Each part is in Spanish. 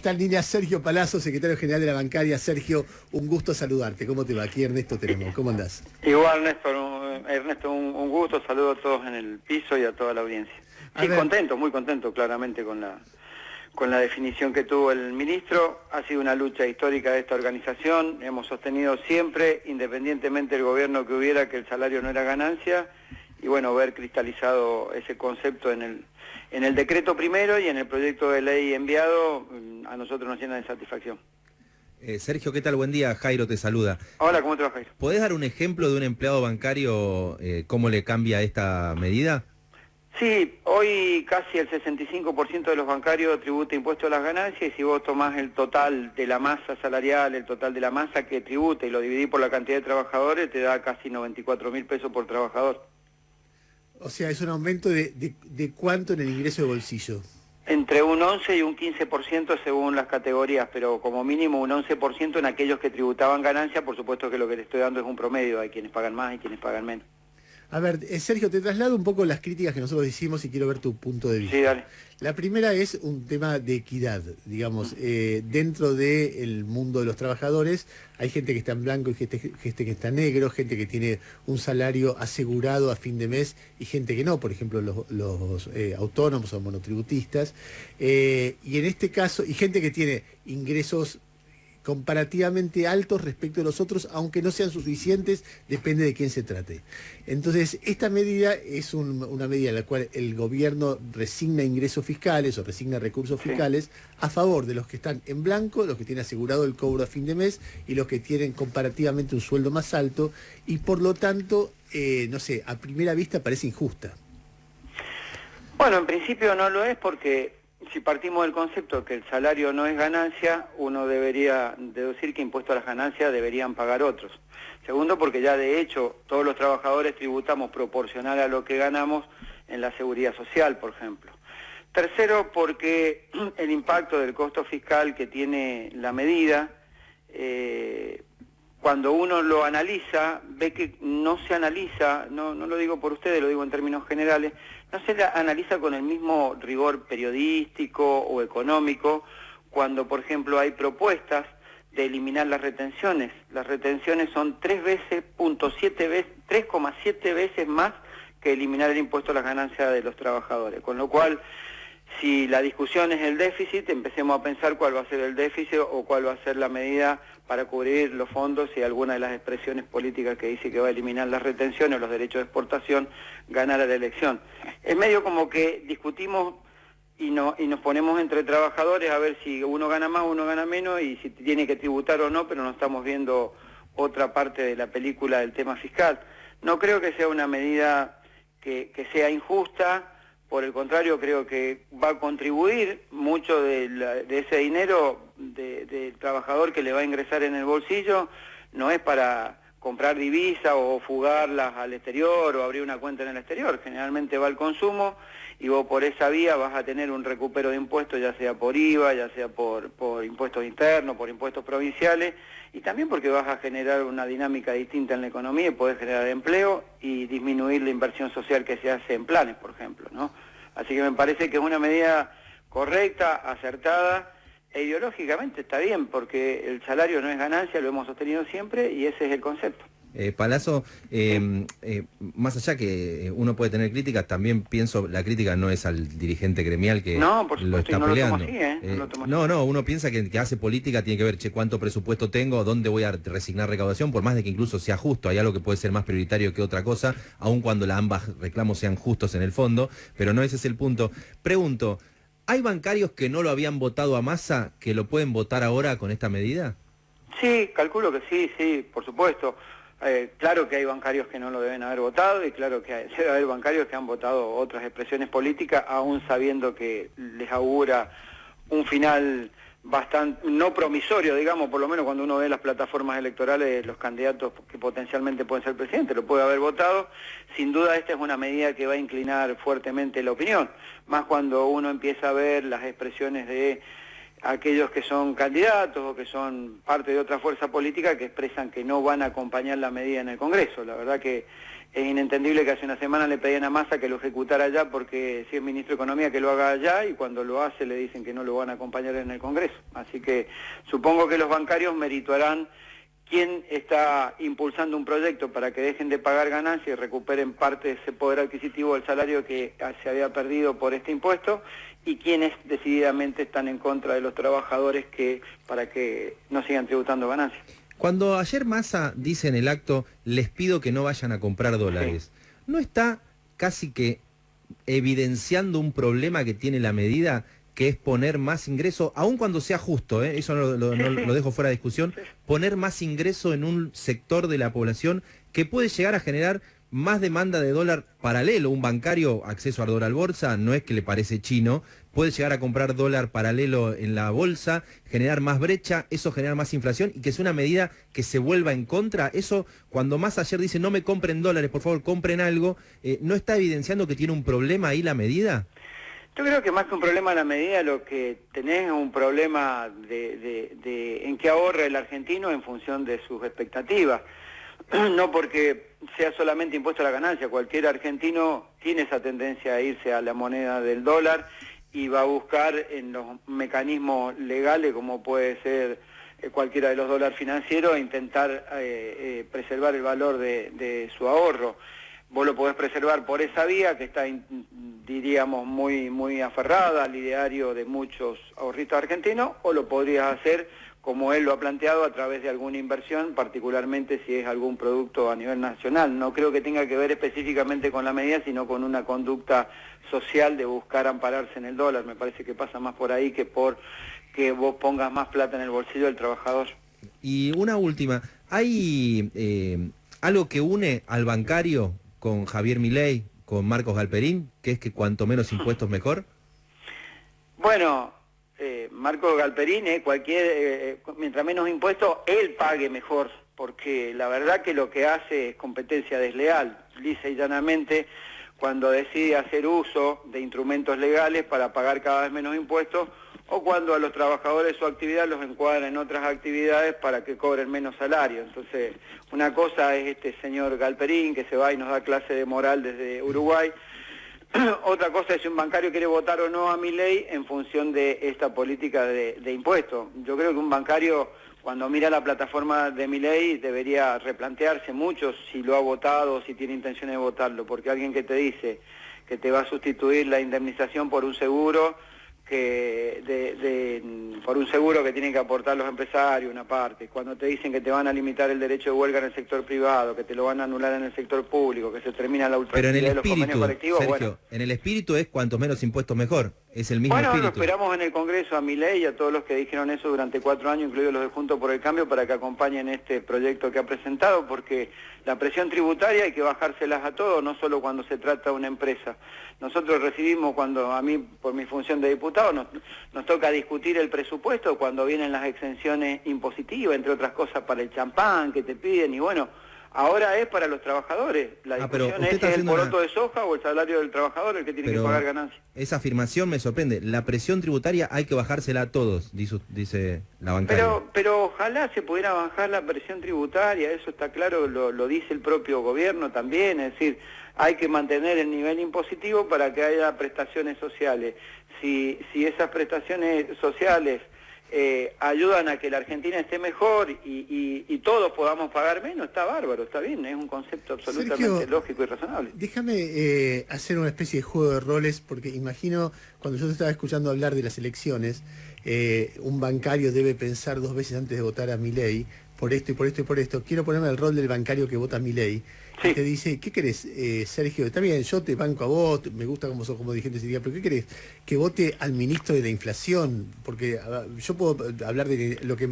Está en línea Sergio Palazzo, secretario general de la bancaria. Sergio, un gusto saludarte. ¿Cómo te va? Aquí Ernesto tenemos. ¿Cómo andás? Igual, Ernesto, un gusto. Saludo a todos en el piso y a toda la audiencia. Sí, contento, muy contento claramente con la definición que tuvo el ministro. Ha sido una lucha histórica de esta organización. Hemos sostenido siempre, independientemente del gobierno que hubiera, que el salario no era ganancia. Y bueno, ver cristalizado ese concepto en el decreto primero y en el proyecto de ley enviado, a nosotros nos llena de satisfacción. Sergio, ¿qué tal? Buen día. Jairo te saluda. Hola, ¿cómo te va, Jairo? ¿Podés dar un ejemplo de un empleado bancario, cómo le cambia esta medida? Sí, hoy casi el 65% de los bancarios tributa impuesto a las ganancias, y si vos tomás el total de la masa salarial, el total de la masa que tributa y lo dividís por la cantidad de trabajadores, te da casi 94.000 pesos por trabajador. O sea, es un aumento de ¿cuánto en el ingreso de bolsillo? Entre un 11 y un 15% según las categorías, pero como mínimo un 11% en aquellos que tributaban ganancia. Por supuesto que lo que te estoy dando es un promedio, hay quienes pagan más y quienes pagan menos. A ver, Sergio, te traslado un poco las críticas que nosotros hicimos y quiero ver tu punto de vista. Sí, dale. La primera es un tema de equidad, digamos. Dentro del mundo de los trabajadores hay gente que está en blanco y gente que está en negro, gente que tiene un salario asegurado a fin de mes y gente que no, por ejemplo los autónomos o monotributistas. Y en este caso, y gente que tiene ingresos comparativamente altos respecto a los otros, aunque no sean suficientes, depende de quién se trate. Entonces, esta medida es una medida en la cual el gobierno resigna ingresos fiscales o resigna recursos fiscales a favor de los que están en blanco, los que tienen asegurado el cobro a fin de mes y los que tienen comparativamente un sueldo más alto, y por lo tanto, no sé, a primera vista parece injusta. Bueno, en principio no lo es, porque si partimos del concepto de que el salario no es ganancia, uno debería deducir que impuestos a las ganancias deberían pagar otros. Segundo, porque ya de hecho todos los trabajadores tributamos proporcional a lo que ganamos en la seguridad social, por ejemplo. Tercero, porque el impacto del costo fiscal que tiene la medida, cuando uno lo analiza, ve que no se analiza, no lo digo por ustedes, lo digo en términos generales, no se analiza con el mismo rigor periodístico o económico cuando, por ejemplo, hay propuestas de eliminar las retenciones. Las retenciones son 3,7 veces más que eliminar el impuesto a las ganancias de los trabajadores. Con lo cual, si la discusión es el déficit, empecemos a pensar cuál va a ser el déficit o cuál va a ser la medida para cubrir los fondos si alguna de las expresiones políticas que dice que va a eliminar las retenciones o los derechos de exportación ganara la elección. Es medio como que discutimos y nos ponemos entre trabajadores a ver si uno gana más o uno gana menos y si tiene que tributar o no, pero no estamos viendo otra parte de la película del tema fiscal. No creo que sea una medida que sea injusta. Por el contrario, creo que va a contribuir mucho de ese dinero del trabajador que le va a ingresar en el bolsillo. No es para comprar divisas o fugarlas al exterior o abrir una cuenta en el exterior. Generalmente va al consumo y vos por esa vía vas a tener un recupero de impuestos, ya sea por IVA, ya sea por impuestos internos, por impuestos provinciales, y también porque vas a generar una dinámica distinta en la economía y podés generar empleo y disminuir la inversión social que se hace en planes, por ejemplo, ¿no? Así que me parece que es una medida correcta, acertada, e ideológicamente está bien, porque el salario no es ganancia, lo hemos sostenido siempre y ese es el concepto. Palazzo, más allá que uno puede tener críticas, también pienso, la crítica no es al dirigente gremial que no, por supuesto, lo está y no peleando. Lo tomo así, no lo tomo así. No, uno piensa que hace política, tiene que ver, cuánto presupuesto tengo, dónde voy a resignar recaudación, por más de que incluso sea justo, hay algo que puede ser más prioritario que otra cosa, aun cuando ambas reclamos sean justos en el fondo, pero no ese es el punto. Pregunto, ¿hay bancarios que no lo habían votado a Massa que lo pueden votar ahora con esta medida? Sí, calculo que sí, por supuesto. Claro que hay bancarios que no lo deben haber votado y claro que debe haber bancarios que han votado otras expresiones políticas aún sabiendo que les augura un final bastante, no promisorio, digamos, por lo menos cuando uno ve las plataformas electorales, los candidatos que potencialmente pueden ser presidentes, lo puede haber votado. Sin duda esta es una medida que va a inclinar fuertemente la opinión, más cuando uno empieza a ver las expresiones de aquellos que son candidatos o que son parte de otra fuerza política que expresan que no van a acompañar la medida en el Congreso. La verdad que Es inentendible que hace una semana le pedían a Massa que lo ejecutara allá porque si es ministro de Economía que lo haga allá y cuando lo hace le dicen que no lo van a acompañar en el Congreso. Así que supongo que los bancarios merituarán quién está impulsando un proyecto para que dejen de pagar ganancias y recuperen parte de ese poder adquisitivo del salario que se había perdido por este impuesto y quienes decididamente están en contra de los trabajadores para que no sigan tributando ganancias. Cuando ayer Massa dice en el acto, les pido que no vayan a comprar dólares, sí, ¿no está casi que evidenciando un problema que tiene la medida, que es poner más ingreso, aun cuando sea justo, eso no lo dejo fuera de discusión, poner más ingreso en un sector de la población que puede llegar a generar más demanda de dólar paralelo? Un bancario, acceso a dólar bolsa, no es que le parece chino, puede llegar a comprar dólar paralelo en la bolsa, generar más brecha, eso generar más inflación y que sea una medida que se vuelva en contra. Eso, cuando Massa ayer dice no me compren dólares, por favor compren algo, ¿no está evidenciando que tiene un problema ahí la medida? Yo creo que más que un problema de la medida, lo que tenés es un problema en qué ahorra el argentino en función de sus expectativas. No porque sea solamente impuesto a la ganancia, cualquier argentino tiene esa tendencia a irse a la moneda del dólar y va a buscar en los mecanismos legales, como puede ser cualquiera de los dólares financieros, intentar preservar el valor de su ahorro. Vos lo podés preservar por esa vía que está, diríamos, muy aferrada al ideario de muchos ahorristas argentinos, o lo podrías hacer como él lo ha planteado a través de alguna inversión, particularmente si es algún producto a nivel nacional. No creo que tenga que ver específicamente con la medida, sino con una conducta social de buscar ampararse en el dólar. Me parece que pasa más por ahí que por que vos pongas más plata en el bolsillo del trabajador. Y una última, ¿hay algo que une al bancario con Javier Milei, con Marcos Galperín, que es que cuanto menos impuestos mejor? Bueno, Marcos Galperín, mientras menos impuestos, él pague mejor, porque la verdad que lo que hace es competencia desleal, lisa y llanamente, cuando decide hacer uso de instrumentos legales para pagar cada vez menos impuestos, o cuando a los trabajadores su actividad los encuadra en otras actividades para que cobren menos salario. Entonces, una cosa es este señor Galperín, que se va y nos da clase de moral desde Uruguay. Otra cosa es si un bancario quiere votar o no a Milei en función de esta política de impuestos. Yo creo que un bancario, cuando mira la plataforma de Milei, debería replantearse mucho si lo ha votado o si tiene intención de votarlo, porque alguien que te dice que te va a sustituir la indemnización por un seguro, por un seguro que tienen que aportar los empresarios, una parte, cuando te dicen que te van a limitar el derecho de huelga en el sector privado, que te lo van a anular en el sector público, que se termina la ultraactividad de los convenios colectivos. Sergio, bueno, en el espíritu es cuantos menos impuestos mejor, es el mismo espíritu. Bueno, lo esperamos en el Congreso a Milei y a todos los que dijeron eso durante 4 años, incluidos los de Juntos por el Cambio, para que acompañen este proyecto que ha presentado, porque la presión tributaria hay que bajárselas a todos, no solo cuando se trata de una empresa. Nosotros recibimos, cuando a mí, por mi función de diputado, nos toca discutir el presupuesto cuando vienen las exenciones impositivas, entre otras cosas para el champán que te piden, y bueno, ahora es para los trabajadores. La discusión es si es el poroto de soja o el salario del trabajador el que tiene que pagar ganancias. Esa afirmación me sorprende. La presión tributaria hay que bajársela a todos, dice la bancaria. Pero ojalá se pudiera bajar la presión tributaria, eso está claro, lo dice el propio gobierno también, es decir, hay que mantener el nivel impositivo para que haya prestaciones sociales. Si esas prestaciones sociales ayudan a que la Argentina esté mejor y todos podamos pagar menos, está bárbaro, está bien, es un concepto absolutamente Sergio, lógico y razonable. Déjame hacer una especie de juego de roles, porque imagino, cuando yo te estaba escuchando hablar de las elecciones, un bancario debe pensar 2 veces antes de votar a Milei, por esto y por esto y por esto. Quiero ponerme el rol del bancario que vota a Milei. Sí. Y te dice, ¿qué querés, Sergio? Está bien, yo te banco a vos, me gusta como sos como dirigente, pero ¿qué querés? Que vote al ministro de la inflación, porque yo puedo hablar de lo que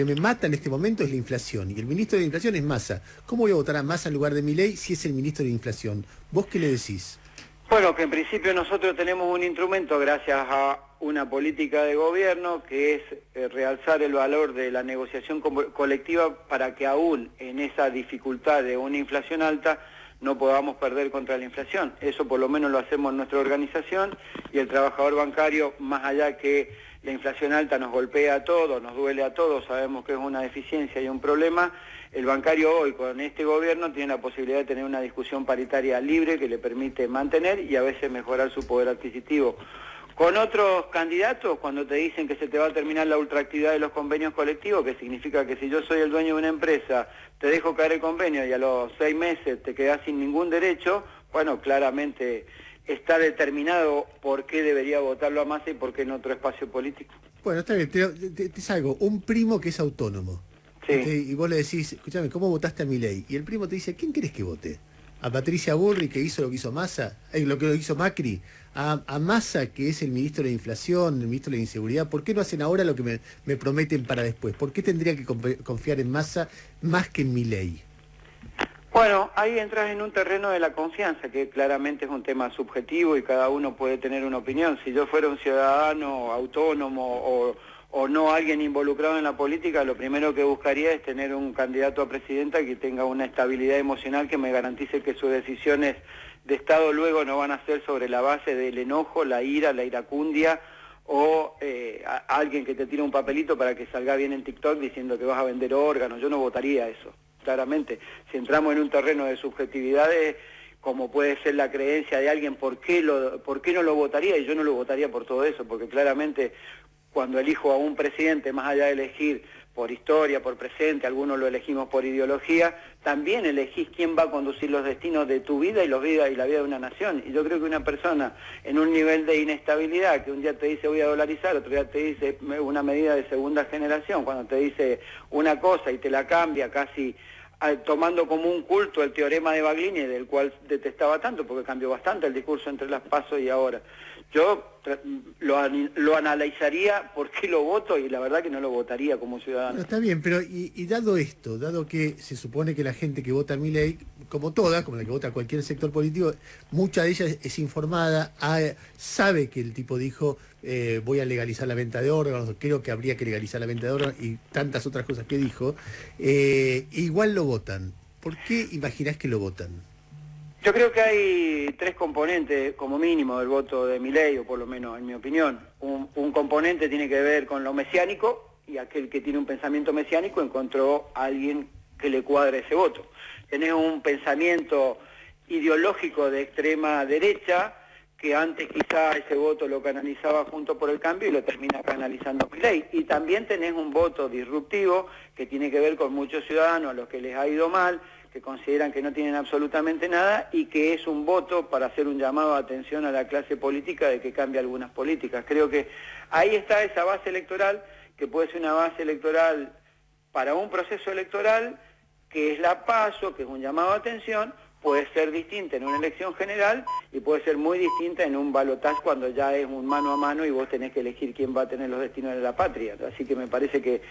me mata en este momento es la inflación, y el ministro de la inflación es Massa. ¿Cómo voy a votar a Massa en lugar de Milei si es el ministro de la inflación? ¿Vos qué le decís? Bueno, que en principio nosotros tenemos un instrumento gracias a una política de gobierno que es realzar el valor de la negociación colectiva para que aún en esa dificultad de una inflación alta no podamos perder contra la inflación. Eso por lo menos lo hacemos en nuestra organización y el trabajador bancario, más allá que la inflación alta nos golpea a todos, nos duele a todos, sabemos que es una deficiencia y un problema. El bancario hoy con este gobierno tiene la posibilidad de tener una discusión paritaria libre que le permite mantener y a veces mejorar su poder adquisitivo. Con otros candidatos, cuando te dicen que se te va a terminar la ultraactividad de los convenios colectivos, que significa que si yo soy el dueño de una empresa, te dejo caer el convenio y a los 6 meses te quedás sin ningún derecho, bueno, claramente está determinado por qué debería votarlo a Massa y por qué en otro espacio político. Bueno, está bien, pero te salgo, un primo que es autónomo. Sí. Y vos le decís, escúchame, ¿cómo votaste a Milei? Y el primo te dice, ¿a quién querés que vote? ¿A Patricia Bullrich, que hizo lo que hizo Massa? Lo que hizo Macri. A Massa, que es el ministro de Inflación, el ministro de la Inseguridad. ¿Por qué no hacen ahora lo que me prometen para después? ¿Por qué tendría que confiar en Massa más que en Milei? Bueno, ahí entras en un terreno de la confianza, que claramente es un tema subjetivo y cada uno puede tener una opinión. Si yo fuera un ciudadano autónomo o no alguien involucrado en la política, lo primero que buscaría es tener un candidato a presidenta que tenga una estabilidad emocional que me garantice que sus decisiones de Estado luego no van a ser sobre la base del enojo, la ira, la iracundia o alguien que te tira un papelito para que salga bien en TikTok diciendo que vas a vender órganos. Yo no votaría eso, claramente. Si entramos en un terreno de subjetividades, como puede ser la creencia de alguien, ¿por qué no lo votaría? Y yo no lo votaría por todo eso, porque claramente cuando elijo a un presidente, más allá de elegir por historia, por presente, algunos lo elegimos por ideología, también elegís quién va a conducir los destinos de tu vida y la vida de una nación. Y yo creo que una persona en un nivel de inestabilidad, que un día te dice voy a dolarizar, otro día te dice una medida de segunda generación, cuando te dice una cosa y te la cambia casi tomando como un culto el teorema de Baglini, del cual detestaba tanto, porque cambió bastante el discurso entre las PASO y ahora. Yo lo analizaría por qué lo voto y la verdad que no lo votaría como ciudadano. Bueno, está bien, pero y dado esto, dado que se supone que la gente que vota a Milei, como toda, como la que vota a cualquier sector político, mucha de ella es informada, sabe que el tipo dijo voy a legalizar la venta de órganos, creo que habría que legalizar la venta de órganos y tantas otras cosas que dijo, igual lo votan. ¿Por qué imaginás que lo votan? Yo creo que hay 3 componentes, como mínimo, del voto de Milei, o por lo menos en mi opinión. Un componente tiene que ver con lo mesiánico, y aquel que tiene un pensamiento mesiánico encontró a alguien que le cuadre ese voto. Tenés un pensamiento ideológico de extrema derecha, que antes quizá ese voto lo canalizaba Juntos por el Cambio y lo termina canalizando Milei. Y también tenés un voto disruptivo, que tiene que ver con muchos ciudadanos a los que les ha ido mal, que consideran que no tienen absolutamente nada y que es un voto para hacer un llamado de atención a la clase política de que cambie algunas políticas. Creo que ahí está esa base electoral, que puede ser una base electoral para un proceso electoral, que es la PASO, que es un llamado de atención, puede ser distinta en una elección general y puede ser muy distinta en un balotaje cuando ya es un mano a mano y vos tenés que elegir quién va a tener los destinos de la patria. Así que me parece que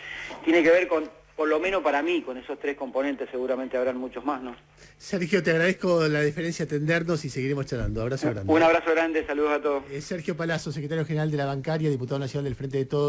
tiene que ver con, por lo menos para mí, con esos 3 componentes, seguramente habrán muchos más, ¿no? Sergio, te agradezco la diferencia de atendernos y seguiremos charlando. Abrazo grande. Un abrazo grande, saludos a todos. Sergio Palazzo, secretario general de la Bancaria, diputado nacional del Frente de Todos.